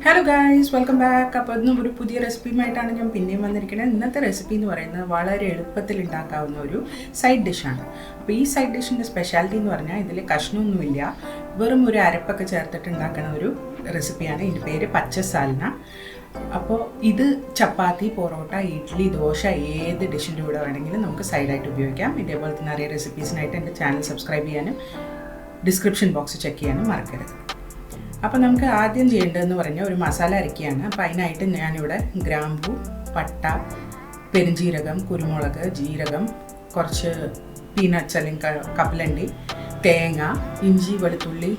Hello guys, welcome back. അപ്പോൾ ഇന്നും ഒരു പുതിയ റെസിപ്പിയുമായിട്ടാണ് ഞാൻ പിന്നെയും വന്നിരിക്കുന്നത്. ഇന്നത്തെ റെസിപ്പി എന്ന് പറയുന്നത് വളരെ എളുപ്പത്തിൽ ഉണ്ടാക്കാവുന്ന ഒരു സൈഡ് ഡിഷാണ്. അപ്പോൾ ഈ സൈഡ് ഡിഷിൻ്റെ സ്പെഷ്യാലിറ്റി എന്ന് പറഞ്ഞാൽ ഇതിൽ കഷ്ണമൊന്നുമില്ല, വെറും ഒരു അരപ്പൊക്കെ ചേർത്തിട്ട് ഉണ്ടാക്കുന്ന ഒരു റെസിപ്പിയാണ്. ഇതിൻ്റെ പേര് പച്ചസാലന. അപ്പോൾ ഇത് ചപ്പാത്തി, പൊറോട്ട, ഇഡ്ഡലി, ദോശ ഏത് ഡിഷിൻ്റെ കൂടെ വേണമെങ്കിലും നമുക്ക് സൈഡായിട്ട് ഉപയോഗിക്കാം. ഇതേപോലത്തെ നിറയെ റെസിപ്പീസിനായിട്ട് എൻ്റെ ചാനൽ സബ്സ്ക്രൈബ് ചെയ്യാനും ഡിസ്ക്രിപ്ഷൻ ബോക്സ് ചെക്ക് ചെയ്യാനും മറക്കരുത്. അപ്പോൾ നമുക്ക് ആദ്യം ചെയ്യേണ്ടതെന്ന് പറഞ്ഞാൽ ഒരു മസാല അരയ്ക്കുകയാണ്. അപ്പോൾ അതിനായിട്ട് ഞാനിവിടെ ഗ്രാമ്പൂ, പട്ട, പെരുംജീരകം, കുരുമുളക്, ജീരകം, കുറച്ച് പീനട്ട്സ് അല്ലെങ്കിൽ കപ്പലണ്ടി, തേങ്ങ, ഇഞ്ചി, വെളുത്തുള്ളി,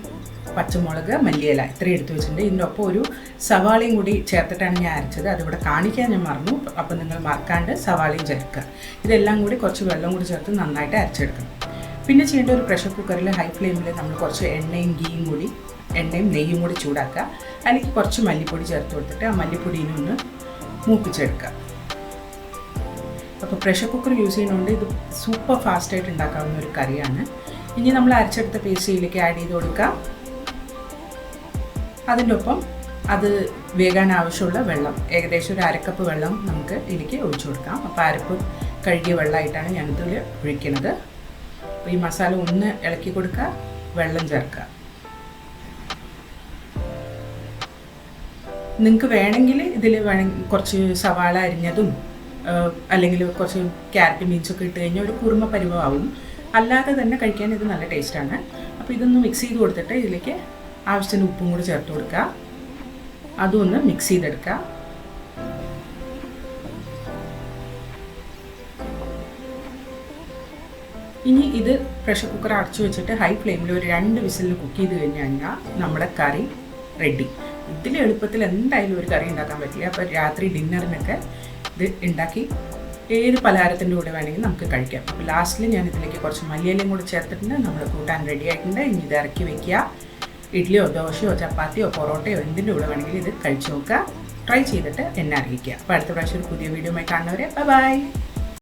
പച്ചമുളക്, മല്ലിയില ഇത്രയും എടുത്ത് വെച്ചിട്ടുണ്ട്. ഇതിൻ്റെ ഒപ്പം ഒരു സവാളയും കൂടി ചേർത്തിട്ടാണ് ഞാൻ അരച്ചത്. അതിവിടെ കാണിക്കാൻ ഞാൻ മറന്നു. അപ്പോൾ നിങ്ങൾ മറക്കാണ്ട് സവാളയും ചേർക്കുക. ഇതെല്ലാം കൂടി കുറച്ച് വെള്ളം കൂടി ചേർത്ത് നന്നായിട്ട് അരച്ചെടുക്കണം. പിന്നെ ചെയ്യേണ്ട ഒരു പ്രഷർ കുക്കറിൽ ഹൈ ഫ്ലെയിമിൽ നമ്മൾ കുറച്ച് എണ്ണയും നെയ്യും കൂടി ചൂടാക്കുക. അതിലേക്ക് കുറച്ച് മല്ലിപ്പൊടി ചേർത്ത് കൊടുത്തിട്ട് ആ മല്ലിപ്പൊടിയിൽ ഒന്ന് മൂപ്പിച്ചെടുക്കുക. അപ്പോൾ പ്രഷർ കുക്കർ യൂസ് ചെയ്യുന്നതുകൊണ്ട് ഇത് സൂപ്പർ ഫാസ്റ്റായിട്ട് ഉണ്ടാക്കാവുന്ന ഒരു കറിയാണ്. ഇനി നമ്മൾ അരച്ചെടുത്ത പേസ്റ്റിലേക്ക് ആഡ് ചെയ്ത് കൊടുക്കുക. അതിൻ്റെ ഒപ്പം അത് വേകാൻ ആവശ്യമുള്ള വെള്ളം, ഏകദേശം ഒരു അരക്കപ്പ് വെള്ളം നമുക്ക് ഇതിലേക്ക് ഒഴിച്ചു കൊടുക്കാം. അപ്പോൾ അരപ്പ് കഴുകിയ വെള്ളമായിട്ടാണ് ഞാനിതിൽ ഒഴിക്കുന്നത്. അപ്പോൾ ഈ മസാല ഒന്ന് ഇളക്കി കൊടുക്കുക, വെള്ളം ചേർക്കുക. നിങ്ങൾക്ക് വേണമെങ്കിൽ ഇതിൽ കുറച്ച് സവാള അരിഞ്ഞതും അല്ലെങ്കിൽ കുറച്ച് ക്യാരറ്റ് ബീൻസൊക്കെ ഇട്ട് കഴിഞ്ഞാൽ ഒരു കുറുമ പരുവമാവും. അല്ലാതെ തന്നെ കഴിക്കാൻ ഇത് നല്ല ടേസ്റ്റാണ്. അപ്പോൾ ഇതൊന്ന് മിക്സ് ചെയ്ത് കൊടുത്തിട്ട് ഇതിലേക്ക് ആവശ്യത്തിന് ഉപ്പും കൂടി ചേർത്ത് കൊടുക്കുക. അതും ഒന്ന് മിക്സ് ചെയ്തെടുക്കുക. ഇനി ഇത് പ്രഷർ കുക്കർ അടച്ചു വെച്ചിട്ട് ഹൈ ഫ്ലെയിമിൽ ഒരു 2 വിസിലിൽ കുക്ക് ചെയ്ത് കഴിഞ്ഞ് കഴിഞ്ഞാൽ നമ്മുടെ കറി റെഡി. ഇതിൽ എളുപ്പത്തിൽ എന്തായാലും ഒരു കറി ഉണ്ടാക്കാൻ പറ്റില്ല. അപ്പോൾ രാത്രി ഡിന്നറിനൊക്കെ ഇത് ഉണ്ടാക്കി ഏത് പലഹാരത്തിൻ്റെ കൂടെ വേണമെങ്കിൽ നമുക്ക് കഴിക്കാം. അപ്പോൾ ലാസ്റ്റിൽ ഞാൻ ഇതിലേക്ക് കുറച്ച് മല്ലിയിലയും കൂടി ചേർത്തിട്ടുണ്ട്. നമ്മൾ കൂട്ടാൻ റെഡി ആയിട്ടുണ്ട്. ഇനി ഇത് ഇറക്കി വെക്കുക. ഇഡ്ഡലിയോ ദോശയോ ചപ്പാത്തിയോ പൊറോട്ടയോ എന്തിൻ്റെ കൂടെ വേണമെങ്കിലും ഇത് കഴിച്ചു നോക്കുക. ട്രൈ ചെയ്തിട്ട് എന്നെ അറിയിക്കുക. അപ്പോൾ അടുത്ത പ്രാവശ്യം ഒരു പുതിയ വീഡിയോ ആയി കാണുന്നവരെ ബൈ.